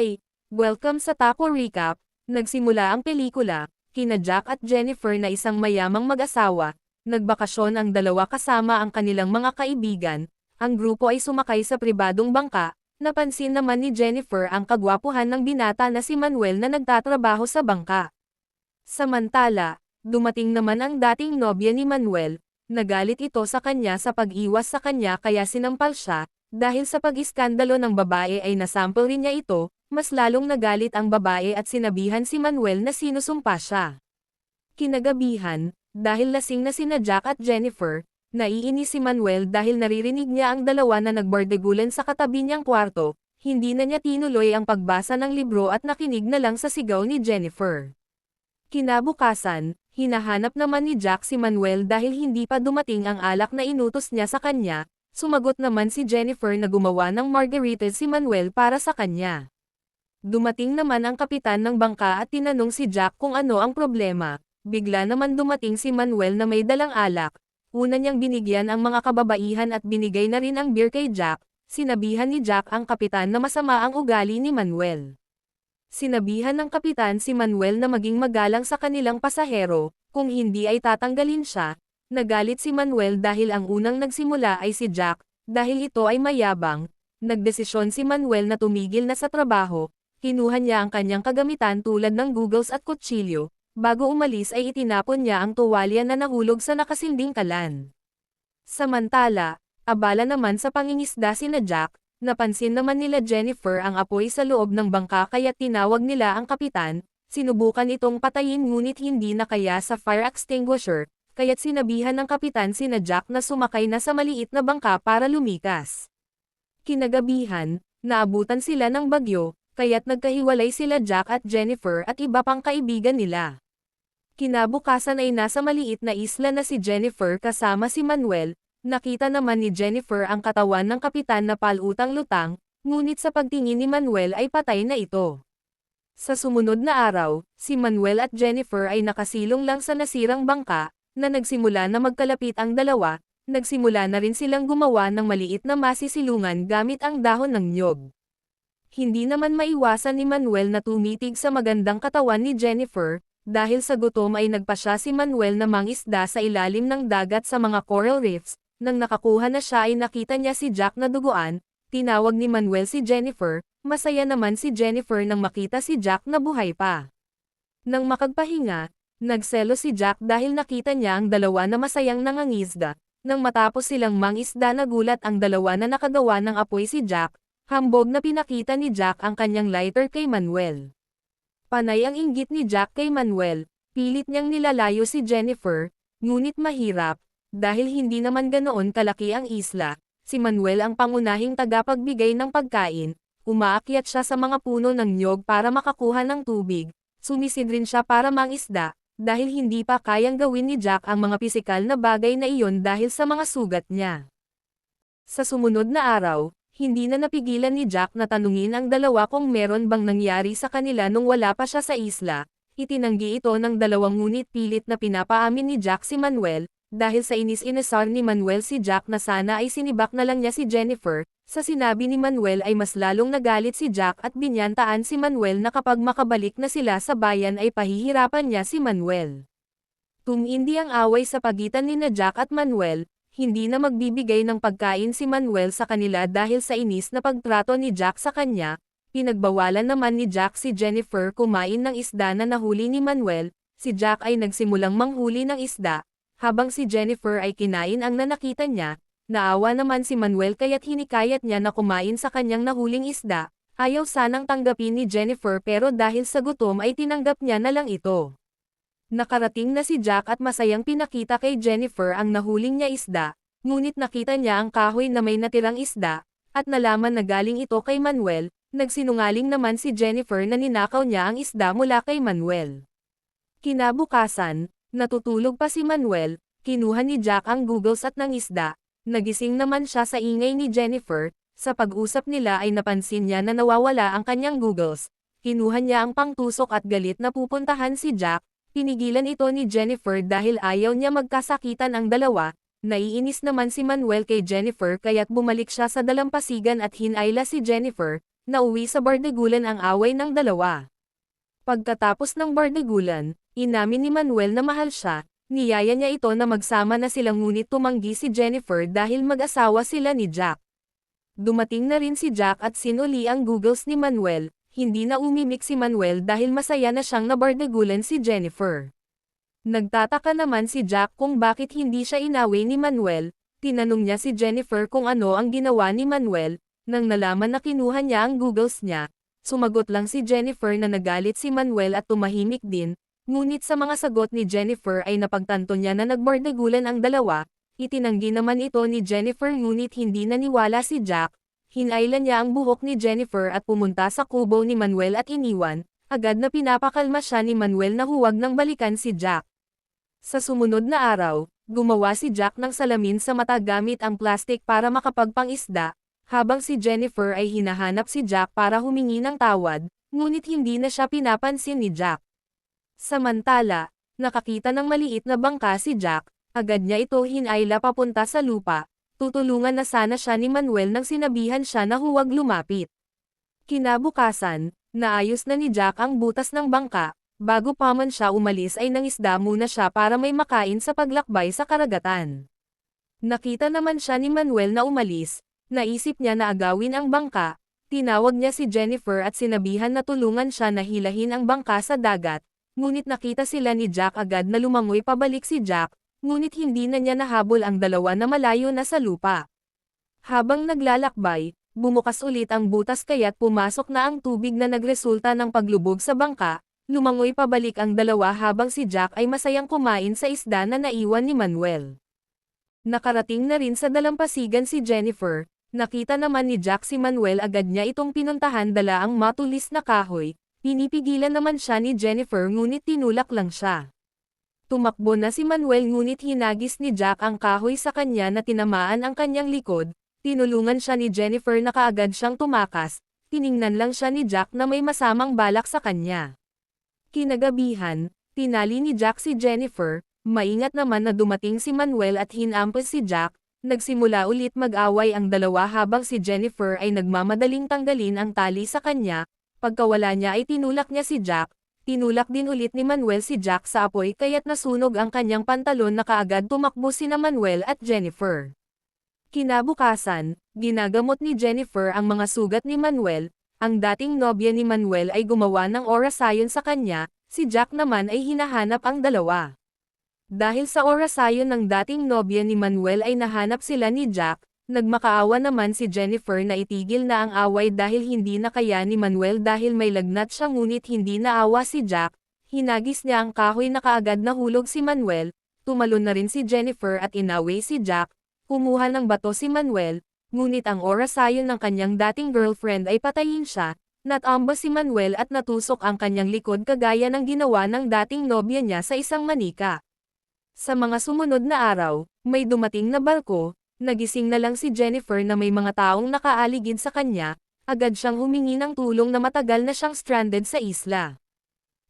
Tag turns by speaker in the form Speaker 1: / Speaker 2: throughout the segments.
Speaker 1: Hi! Welcome sa Taco Recap. Nagsimula ang pelikula, kina Jack at Jennifer na isang mayamang mag-asawa. Nagbakasyon ang dalawa kasama ang kanilang mga kaibigan. Ang grupo ay sumakay sa pribadong bangka. Napansin naman ni Jennifer ang kagwapuhan ng binata na si Manuel na nagtatrabaho sa bangka. Samantala, dumating naman ang dating nobya ni Manuel. Nagalit ito sa kanya sa pag-iwas sa kanya kaya sinampal siya. Dahil sa pag-iskandalo ng babae ay nasample rin niya ito, mas lalong nagalit ang babae at sinabihan si Manuel na sinusumpa siya. Kinagabihan, dahil lasing na sina Jack at Jennifer, naiinis si Manuel dahil naririnig niya ang dalawa na nagbardegulan sa katabi niyang kwarto, hindi na niya tinuloy ang pagbasa ng libro at nakinig na lang sa sigaw ni Jennifer. Kinabukasan, hinahanap naman ni Jack si Manuel dahil hindi pa dumating ang alak na inutos niya sa kanya. Sumagot naman si Jennifer na gumawa ng margarita si Manuel para sa kanya. Dumating naman ang kapitan ng bangka at tinanong si Jack kung ano ang problema. Bigla naman dumating si Manuel na may dalang alak. Una niyang binigyan ang mga kababaihan at binigay na rin ang beer kay Jack. Sinabihan ni Jack ang kapitan na masama ang ugali ni Manuel. Sinabihan ng kapitan si Manuel na maging magalang sa kanilang pasahero, kung hindi ay tatanggalin siya. Nagalit si Manuel dahil ang unang nagsimula ay si Jack, dahil ito ay mayabang. Nagdesisyon si Manuel na tumigil na sa trabaho, kinuha niya ang kanyang kagamitan tulad ng goggles at kutsilyo, bago umalis ay itinapon niya ang tuwalya na nahulog sa nakasinding kalan. Samantala, abala naman sa pangingisda sina Jack, napansin naman nila Jennifer ang apoy sa loob ng bangka kaya tinawag nila ang kapitan, sinubukan itong patayin ngunit hindi na kaya sa fire extinguisher. Kaya't sinabihan ng kapitan sina Jack na sumakay na sa maliit na bangka para lumikas. Kinagabihan, naabutan sila ng bagyo, kaya't nagkahiwalay sila Jack at Jennifer at iba pang kaibigan nila. Kinabukasan ay nasa maliit na isla na si Jennifer kasama si Manuel, nakita naman ni Jennifer ang katawan ng kapitan na palutang-lutang, ngunit sa pagtingin ni Manuel ay patay na ito. Sa sumunod na araw, si Manuel at Jennifer ay nakasilong lang sa nasirang bangka, na nagsimula na magkalapit ang dalawa, nagsimula na rin silang gumawa ng maliit na masisilungan gamit ang dahon ng niyog. Hindi naman maiwasan ni Manuel na tumitig sa magandang katawan ni Jennifer, dahil sa gutom ay nagpasya si Manuel na mangisda sa ilalim ng dagat sa mga coral reefs. Nang nakakuha na siya ay nakita niya si Jack na duguan, tinawag ni Manuel si Jennifer, masaya naman si Jennifer nang makita si Jack na buhay pa. Nang makagpahinga, nagselo si Jack dahil nakita niya ang dalawa na masayang nangangisda. Nang matapos silang mangisda nagulat ang dalawa na nakagawa ng apoy si Jack, hambog na pinakita ni Jack ang kanyang lighter kay Manuel. Panay ang inggit ni Jack kay Manuel, pilit niyang nilalayo si Jennifer, ngunit mahirap, dahil hindi naman ganoon kalaki ang isla, si Manuel ang pangunahing tagapagbigay ng pagkain, umaakyat siya sa mga puno ng niyog para makakuha ng tubig, sumisid rin siya para mangisda, dahil hindi pa kayang gawin ni Jack ang mga pisikal na bagay na iyon dahil sa mga sugat niya. Sa sumunod na araw, hindi na napigilan ni Jack na tanungin ang dalawa kung meron bang nangyari sa kanila nung wala pa siya sa isla. Itinanggi ito ng dalawang ngunit pilit na pinapaamin ni Jack si Manuel, dahil sa inis-inisar ni Manuel si Jack na sana ay sinibak na lang niya si Jennifer. Sa sinabi ni Manuel ay mas lalong nagalit si Jack at binyantaan si Manuel na kapag makabalik na sila sa bayan ay pahihirapan niya si Manuel. Tumindi ang away sa pagitan ni Jack at Manuel, hindi na magbibigay ng pagkain si Manuel sa kanila dahil sa inis na pagtrato ni Jack sa kanya, pinagbawalan naman ni Jack si Jennifer kumain ng isda na nahuli ni Manuel, si Jack ay nagsimulang manghuli ng isda, habang si Jennifer ay kinain ang nanakita niya. Naawa naman si Manuel kaya't hinikayat niya na kumain sa kanyang nahuling isda, ayaw sanang tanggapin ni Jennifer pero dahil sa gutom ay tinanggap niya na lang ito. Nakarating na si Jack at masayang pinakita kay Jennifer ang nahuling niya isda, ngunit nakita niya ang kahoy na may natirang isda, at nalaman na galing ito kay Manuel, nagsinungaling naman si Jennifer na ninakaw niya ang isda mula kay Manuel. Kinabukasan, natutulog pa si Manuel, kinuha ni Jack ang goggles at ng isda. Nagising naman siya sa ingay ni Jennifer, sa pag-usap nila ay napansin niya na nawawala ang kanyang goggles. Kinuha niya ang pangtusok at galit na pupuntahan si Jack, pinigilan ito ni Jennifer dahil ayaw niya magkasakitan ang dalawa. Naiinis naman si Manuel kay Jennifer kaya't bumalik siya sa dalampasigan at hinayla si Jennifer, nauwi sa bardagulan ang away ng dalawa. Pagkatapos ng bardagulan, inamin ni Manuel na mahal siya, niyaya niya ito na magsama na sila ngunit tumanggi si Jennifer dahil mag-asawa sila ni Jack. Dumating na rin si Jack at sinuli ang googles ni Manuel, hindi na umimik si Manuel dahil masaya na siyang nabardagulan si Jennifer. Nagtataka naman si Jack kung bakit hindi siya inaway ni Manuel, tinanong niya si Jennifer kung ano ang ginawa ni Manuel, nang nalaman na kinuha niya ang googles niya, sumagot lang si Jennifer na nagalit si Manuel at tumahimik din, ngunit sa mga sagot ni Jennifer ay napagtanto niya na nagbardagulan ang dalawa, itinanggi naman ito ni Jennifer ngunit hindi naniwala si Jack, hinailan niya ang buhok ni Jennifer at pumunta sa kubo ni Manuel at iniwan, agad na pinapakalma siya ni Manuel na huwag nang balikan si Jack. Sa sumunod na araw, gumawa si Jack ng salamin sa mata gamit ang plastic para makapagpangisda, habang si Jennifer ay hinahanap si Jack para humingi ng tawad, ngunit hindi na siya pinapansin ni Jack. Samantala, nakakita ng maliit na bangka si Jack, agad niya ito hinayla papunta sa lupa, tutulungan na sana siya ni Manuel nang sinabihan siya na huwag lumapit. Kinabukasan, naayos na ni Jack ang butas ng bangka, bago pa man siya umalis ay nangisda muna siya para may makain sa paglakbay sa karagatan. Nakita naman siya ni Manuel na umalis, naisip niya na agawin ang bangka, tinawag niya si Jennifer at sinabihan na tulungan siya na hilahin ang bangka sa dagat, ngunit nakita sila ni Jack agad na lumangoy pabalik si Jack, ngunit hindi na niya nahabol ang dalawa na malayo na sa lupa. Habang naglalakbay, bumukas ulit ang butas kaya't pumasok na ang tubig na nagresulta ng paglubog sa bangka, lumangoy pabalik ang dalawa habang si Jack ay masayang kumain sa isda na naiwan ni Manuel. Nakarating na rin sa dalampasigan si Jennifer, nakita naman ni Jack si Manuel agad niya itong pinuntahan dala ang matulis na kahoy, pinipigilan naman siya ni Jennifer ngunit tinulak lang siya. Tumakbo na si Manuel ngunit hinagis ni Jack ang kahoy sa kanya na tinamaan ang kanyang likod, tinulungan siya ni Jennifer na kaagad siyang tumakas, tiningnan lang siya ni Jack na may masamang balak sa kanya. Kinagabihan, tinali ni Jack si Jennifer, maingat naman na dumating si Manuel at hinampas si Jack, nagsimula ulit mag-away ang dalawa habang si Jennifer ay nagmamadaling tanggalin ang tali sa kanya, pagkawala niya ay tinulak niya si Jack, tinulak din ulit ni Manuel si Jack sa apoy kaya't nasunog ang kanyang pantalon na kaagad tumakbo sina Manuel at Jennifer. Kinabukasan, ginagamot ni Jennifer ang mga sugat ni Manuel. Ang dating nobya ni Manuel ay gumawa ng orasayon sa kanya, si Jack naman ay hinahanap ang dalawa. Dahil sa orasayon ng dating nobya ni Manuel ay nahanap sila ni Jack, nagmakaawa naman si Jennifer na itigil na ang away dahil hindi na kaya ni Manuel dahil may lagnat siya ngunit hindi naawa si Jack, hinagis niya ang kahoy na kaagad nahulog si Manuel, tumalon na rin si Jennifer at inaway si Jack, kumuha ng bato si Manuel, ngunit ang orasayon ng kanyang dating girlfriend ay patayin siya, natamba si Manuel at natusok ang kanyang likod kagaya ng ginawa ng dating nobya niya sa isang manika. Sa mga sumunod na araw, may dumating na barko, nagising na lang si Jennifer na may mga taong nakaaligid sa kanya, agad siyang humingi ng tulong na matagal na siyang stranded sa isla.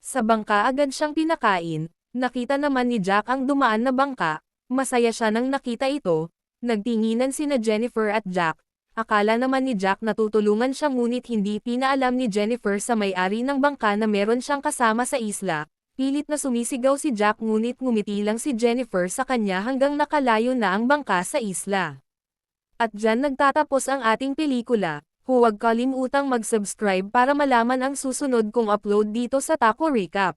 Speaker 1: Sa bangka agad siyang pinakain, nakita naman ni Jack ang dumaan na bangka, masaya siya nang nakita ito. Nagtinginan sina Jennifer at Jack, akala naman ni Jack na tutulungan siya ngunit hindi pinaalam ni Jennifer sa may-ari ng bangka na meron siyang kasama sa isla, pilit na sumisigaw si Jack ngunit ngumiti lang si Jennifer sa kanya hanggang nakalayo na ang bangka sa isla. At dyan nagtatapos ang ating pelikula, huwag kalimutang mag-subscribe para malaman ang susunod kong upload dito sa Taco Recap.